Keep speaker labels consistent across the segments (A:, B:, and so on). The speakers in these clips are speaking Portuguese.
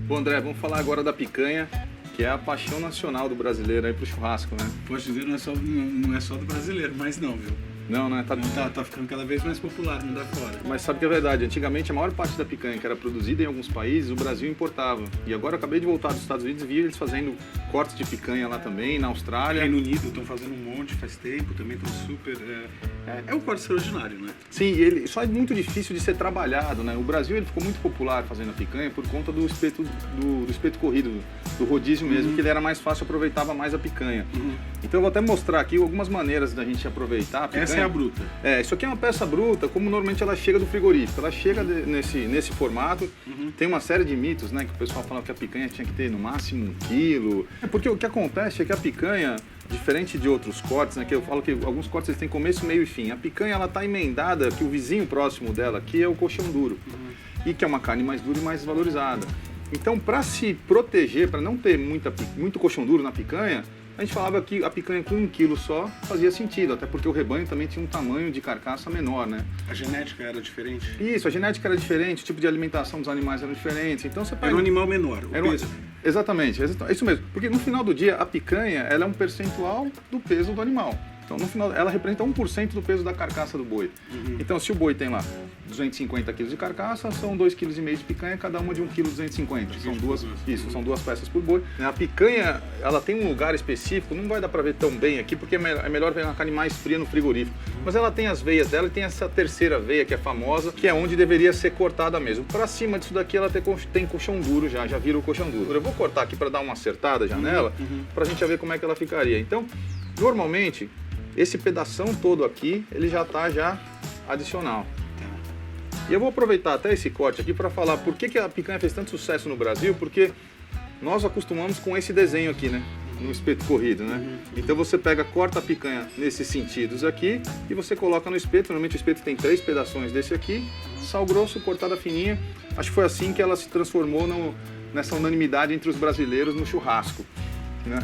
A: Bom, André, vamos falar agora da picanha, que é a paixão nacional do brasileiro aí pro churrasco, né?
B: Posso dizer, não é só do brasileiro, mas não, viu?
A: Não, né?
B: Tá ficando cada vez mais popular, não dá fora.
A: Mas sabe que é verdade, antigamente a maior parte da picanha que era produzida em alguns países, o Brasil importava. E agora eu acabei de voltar dos Estados Unidos e vi eles fazendo cortes de picanha lá também, na Austrália.
B: Reino Unido estão fazendo um monte faz tempo, também estão super... É um corte extraordinário, né?
A: Sim, e ele só é muito difícil de ser trabalhado, né? O Brasil ele ficou muito popular fazendo a picanha por conta do espeto, do espeto corrido, do rodízio mesmo, que ele era mais fácil, aproveitava mais a picanha. Então eu vou até mostrar aqui algumas maneiras da gente aproveitar a picanha.
B: Essa é a bruta.
A: Isso aqui é uma peça bruta, como normalmente ela chega do frigorífico. Ela chega nesse formato. Tem uma série de mitos, né? Que o pessoal fala que a picanha tinha que ter no máximo 1 quilo. Porque o que acontece é que a picanha, diferente de outros cortes, né? Que eu falo que alguns cortes eles têm começo, meio e fim. A picanha ela tá emendada, que o vizinho próximo dela aqui é o coxão duro. E que é uma carne mais dura e mais valorizada. Então, para se proteger, para não ter muito coxão duro na picanha, a gente falava que a picanha com 1 quilo só fazia sentido, até porque o rebanho também tinha um tamanho de carcaça menor, né?
B: A genética era diferente?
A: Isso, a genética era diferente, o tipo de alimentação dos animais era diferente, então você pega...
B: Era um animal menor, o peso.
A: Exatamente, é isso mesmo, porque no final do dia a picanha ela é um percentual do peso do animal. Então, no final, ela representa 1% do peso da carcaça do boi. Então, se o boi tem lá 250 kg de carcaça, são 2,5 kg de picanha, cada uma de 1,250 kg. São duas peças por boi. A picanha, ela tem um lugar específico, não vai dar para ver tão bem aqui, porque é melhor ver uma carne mais fria no frigorífico. Mas ela tem as veias dela e tem essa terceira veia, que é famosa, que é onde deveria ser cortada mesmo. Para cima disso daqui, ela tem colchão duro já vira o colchão duro. Eu vou cortar aqui para dar uma acertada a janela, para a gente já ver como é que ela ficaria. Então, normalmente... esse pedação todo aqui, ele já está adicional. E eu vou aproveitar até esse corte aqui para falar por que a picanha fez tanto sucesso no Brasil, porque nós acostumamos com esse desenho aqui, né? No espeto corrido, né? Então você corta a picanha nesses sentidos aqui e você coloca no espeto. Normalmente o espeto tem 3 pedaços desse aqui, sal grosso, cortada fininha. Acho que foi assim que ela se transformou nessa unanimidade entre os brasileiros no churrasco, né?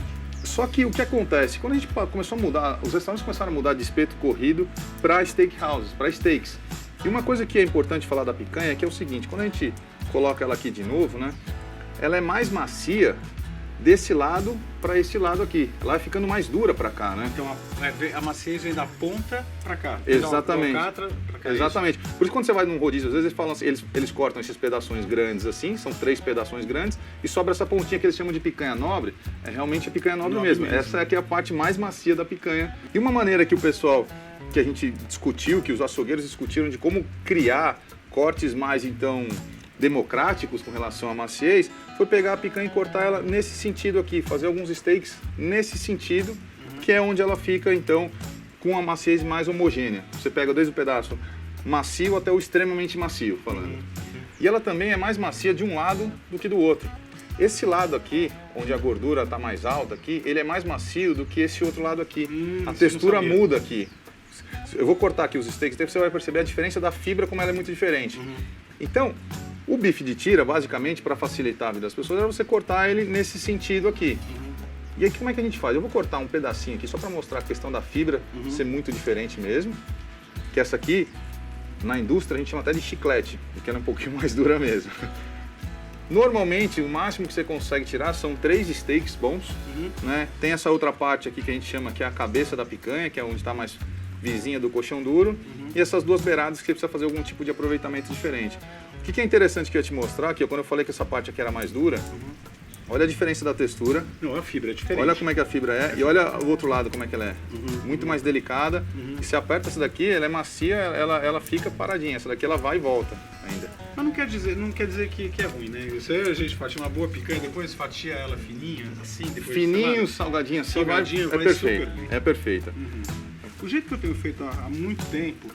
A: Só que o que acontece, quando a gente começou a mudar, os restaurantes começaram a mudar de espeto corrido para steakhouses, para steaks. E uma coisa que é importante falar da picanha é que é o seguinte, quando a gente coloca ela aqui de novo, né, ela é mais macia desse lado para esse lado aqui. Ela vai ficando mais dura para cá, né?
B: Então a maciez vem da ponta para cá.
A: Exatamente.
B: Pra cá,
A: exatamente. Por isso quando você vai num rodízio, às vezes eles falam assim, eles cortam esses pedaços grandes assim, são 3 pedaços grandes, e sobra essa pontinha que eles chamam de picanha nobre, é realmente a picanha nobre mesmo. Essa é aqui a parte mais macia da picanha. E uma maneira que o pessoal, que a gente discutiu, que os açougueiros discutiram de como criar cortes mais, então, democráticos com relação à maciez, foi pegar a picanha e cortar ela nesse sentido aqui, fazer alguns steaks nesse sentido, que é onde ela fica, então, com a maciez mais homogênea. Você pega desde o pedaço macio até o extremamente macio, falando. E ela também é mais macia de um lado do que do outro. Esse lado aqui, onde a gordura está mais alta aqui, ele é mais macio do que esse outro lado aqui. A textura muda aqui. Eu vou cortar aqui os steaks, daí você vai perceber a diferença da fibra, como ela é muito diferente. Então, o bife de tira, basicamente, para facilitar a vida das pessoas, é você cortar ele nesse sentido aqui. E aí, como é que a gente faz? Eu vou cortar um pedacinho aqui, só para mostrar a questão da fibra ser muito diferente mesmo. Que essa aqui, na indústria, a gente chama até de chiclete, porque ela é um pouquinho mais dura mesmo. Normalmente, o máximo que você consegue tirar são 3 steaks bons, né? Tem essa outra parte aqui que a gente chama que é a cabeça da picanha, que é onde está mais vizinha do colchão duro, e essas 2 beiradas que você precisa fazer algum tipo de aproveitamento diferente. O que é interessante que eu ia te mostrar aqui, quando eu falei que essa parte aqui era mais dura, olha a diferença da textura.
B: Não, a fibra é diferente.
A: Olha como é que a fibra é e olha o outro lado como é que ela é. Muito mais delicada. E se aperta essa daqui, ela é macia, ela fica paradinha. Essa daqui ela vai e volta ainda.
B: Mas não quer dizer que é ruim, né? Isso aí a gente fatia uma boa picanha, depois fatia ela fininha, assim, depois...
A: Fininho, salgadinho assim,
B: salgadinho,
A: é perfeito. É perfeita.
B: O jeito que eu tenho feito há muito tempo,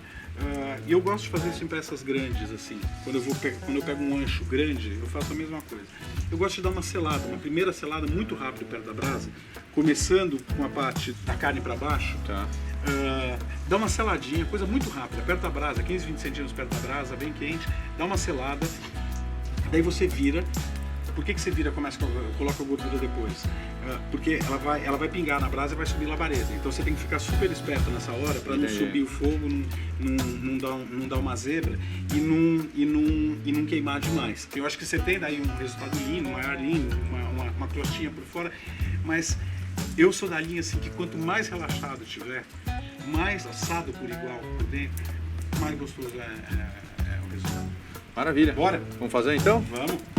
B: e eu gosto de fazer isso em peças grandes, assim. Quando eu pego um ancho grande, eu faço a mesma coisa. Eu gosto de dar uma selada, uma primeira selada muito rápido perto da brasa, começando com a parte da carne para baixo.
A: Tá.
B: Dá uma seladinha, coisa muito rápida, perto da brasa, 15, 20 centímetros perto da brasa, bem quente, dá uma selada, daí você vira, Por que você vira, coloca a gordura depois? Porque ela vai pingar na brasa e vai subir labareda. Então você tem que ficar super esperto nessa hora para não subir o fogo, não dar uma zebra e não queimar demais. Eu acho que você tem daí um resultado lindo, um ar lindo, uma crostinha por fora, mas eu sou da linha assim que quanto mais relaxado tiver, mais assado por igual por dentro, mais gostoso é o resultado.
A: Maravilha.
B: Bora?
A: Vamos fazer então?
B: Vamos.